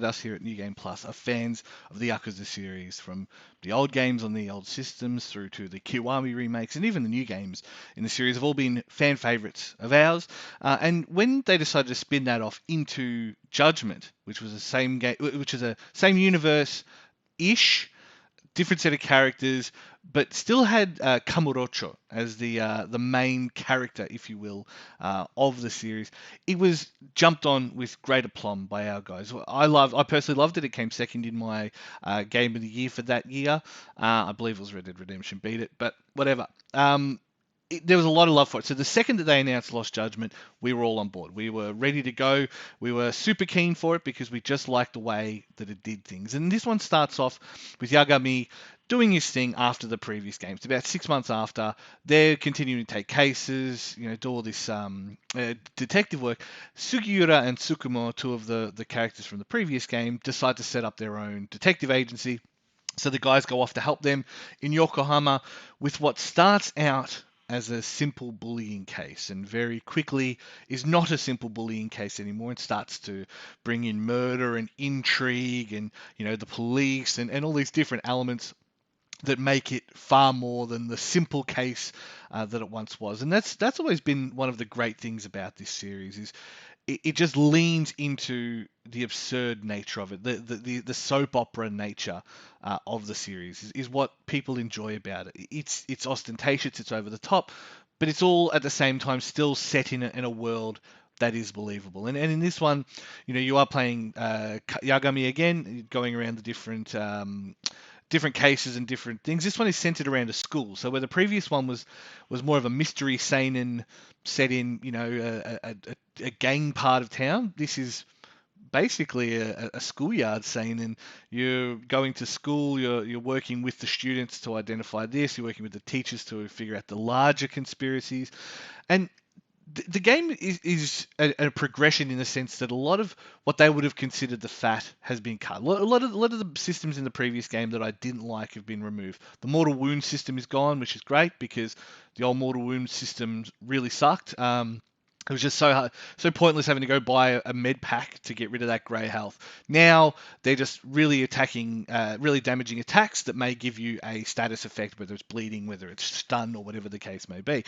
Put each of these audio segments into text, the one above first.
us here at New Game Plus are fans of the Yakuza series, from the old games on the old systems through to the Kiwami remakes, and even the new games in the series have all been fan favorites of ours. And when they decided to spin that off into Judgment, which was the same game, which is a same universe ish, different set of characters, but still had Kamurocho as the main character, if you will, of the series. It was jumped on with great aplomb by our guys. I personally loved it. It came second in my game of the year for that year. I believe it was Red Dead Redemption beat it, but whatever. There was a lot of love for it. So the second that they announced Lost Judgment, we were all on board. We were ready to go. We were super keen for it because we just liked the way that it did things. And this one starts off with Yagami doing his thing after the previous games. About 6 months after, they're continuing to take cases, do all this detective work. Sugiura and Tsukumo, two of the characters from the previous game, decide to set up their own detective agency. So the guys go off to help them in Yokohama with what starts out as a simple bullying case and very quickly is not a simple bullying case anymore. It starts to bring in murder and intrigue and, the police and all these different elements that make it far more than the simple case that it once was. And that's always been one of the great things about this series is it just leans into the absurd nature of it, the soap opera nature of the series is what people enjoy about it. It's ostentatious, it's over the top, but it's all at the same time still set in a world that is believable. And in this one, you are playing Yagami again, going around the different cases and different things. This one is centered around a school. So where the previous one was more of a mystery seinen set in, a gang part of town, this is basically a schoolyard scene, and you're going to school, you're working with the students to identify this, you're working with the teachers to figure out the larger conspiracies, and the game is a progression in the sense that a lot of what they would have considered the fat has been cut. A lot of the systems in the previous game that I didn't like have been removed. The mortal wound system is gone, which is great because the old mortal wound system really sucked. It was just so hard, so pointless having to go buy a med pack to get rid of that grey health. Now they're just really attacking, really damaging attacks that may give you a status effect, whether it's bleeding, whether it's stun, or whatever the case may be.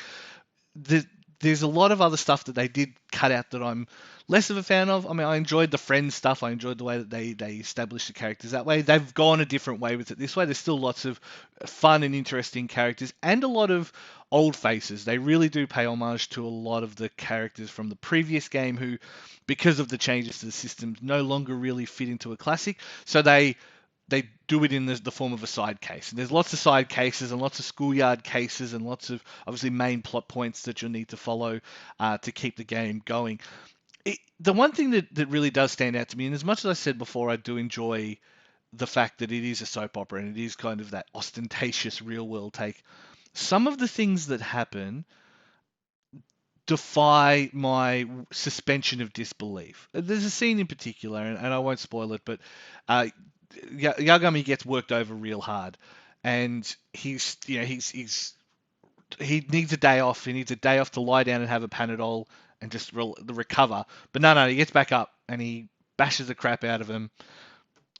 the, there's a lot of other stuff that they did cut out that I'm less of a fan of. I mean, I enjoyed the Friends stuff. I enjoyed the way that they established the characters that way. They've gone a different way with it this way. There's still lots of fun and interesting characters and a lot of old faces. They really do pay homage to a lot of the characters from the previous game who, because of the changes to the systems, no longer really fit into a classic. So they do it in the form of a side case. And there's lots of side cases and lots of schoolyard cases and lots of obviously main plot points that you'll need to follow to keep the game going. The one thing that really does stand out to me, and as much as I said before, I do enjoy the fact that it is a soap opera and it is kind of that ostentatious real world take. Some of the things that happen defy my suspension of disbelief. There's a scene in particular, and I won't spoil it, but uh, Yagami gets worked over real hard, and he needs a day off. He needs a day off to lie down and have a Panadol and just recover. But no, he gets back up and he bashes the crap out of him.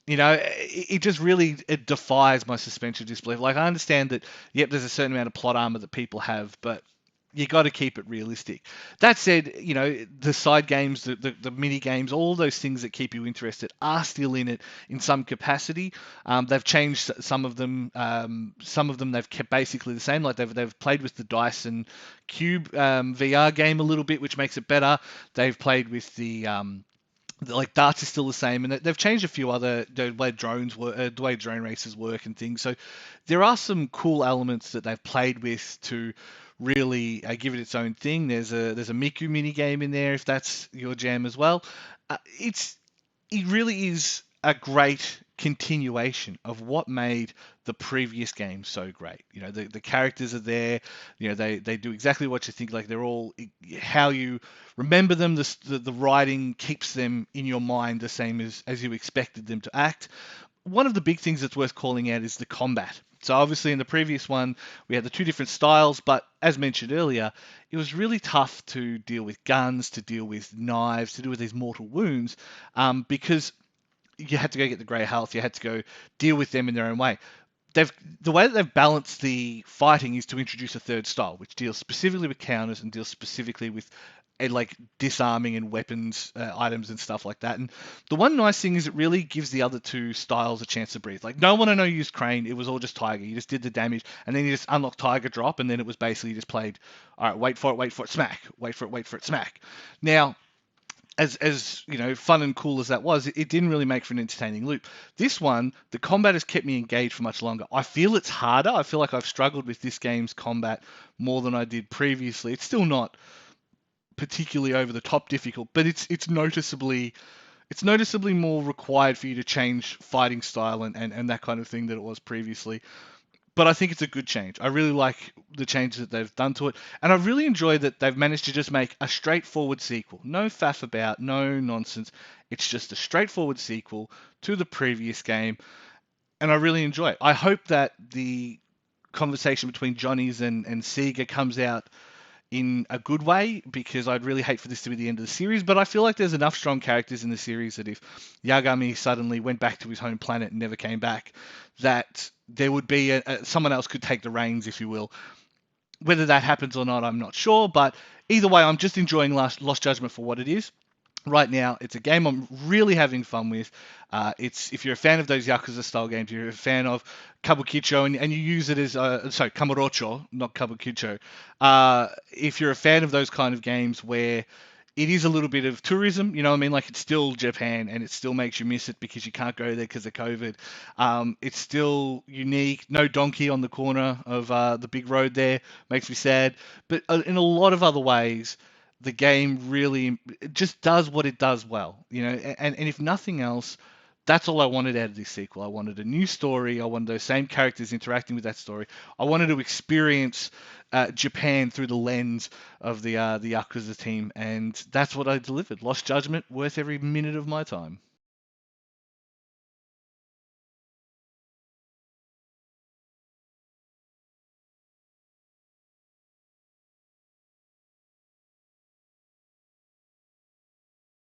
It just really it defies my suspension of disbelief. Like I understand that, yep, there's a certain amount of plot armor that people have, but you got to keep it realistic. That said, the side games, the mini games, all those things that keep you interested are still in it in some capacity. They've changed some of them. Some of them they've kept basically the same. Like they've played with the Dyson Cube VR game a little bit, which makes it better. They've played with like darts is still the same, and they've changed a few other the way drones work, the way drone races work, and things. So there are some cool elements that they've played with to really give it its own thing. There's a Miku mini game in there if that's your jam as well. It really is a great continuation of what made the previous game so great. The characters are there. They do exactly what you think. Like they're all how you remember them. The writing keeps them in your mind the same as you expected them to act. One of the big things that's worth calling out is the combat. So obviously in the previous one we had the two different styles, but as mentioned earlier, it was really tough to deal with guns, to deal with knives, to deal with these mortal wounds, because you had to go get the grey health, you had to go deal with them in their own way. They've the way that they've balanced the fighting is to introduce a third style, which deals specifically with counters and deals specifically with like disarming and weapons items and stuff like that. And the one nice thing is it really gives the other two styles a chance to breathe. Like no one I know used Crane; it was all just Tiger. You just did the damage, and then you just unlocked Tiger drop, and then it was basically just played. All right, wait for it, smack. Wait for it, smack. Now as you know, fun and cool as that was, it didn't really make for an entertaining loop. This one, the combat has kept me engaged for much longer. I feel it's harder. I feel like I've struggled with this game's combat more than I did previously. It's still not particularly over the top difficult, but it's noticeably more required for you to change fighting style and that kind of thing than it was previously. But I think it's a good change. I really like the changes that they've done to it, and I really enjoy that they've managed to just make a straightforward sequel. No faff about, no nonsense. It's just a straightforward sequel to the previous game, and I really enjoy it. I hope that the conversation between Johnny's and Sega comes out in a good way, because I'd really hate for this to be the end of the series. But I feel like there's enough strong characters in the series that if Yagami suddenly went back to his home planet and never came back, that there would be someone else could take the reins, if you will. Whether that happens or not, I'm not sure. But either way, I'm just enjoying Lost Judgment for what it is right now. It's a game I'm really having fun with. It's if you're a fan of those Yakuza style games, you're a fan of Kabukicho, and you use it as sorry, Kamurocho, not Kabukicho. If you're a fan of those kind of games where it is a little bit of tourism, you know what I mean? Like it's still Japan, and it still makes you miss it because you can't go there because of COVID. It's still unique. No donkey on the corner of the big road there makes me sad. But in a lot of other ways, the game really just does what it does well, you know. And if nothing else, that's all I wanted out of this sequel. I wanted a new story. I wanted those same characters interacting with that story. I wanted to experience Japan through the lens of the Yakuza team, and that's what I delivered. Lost Judgment, worth every minute of my time.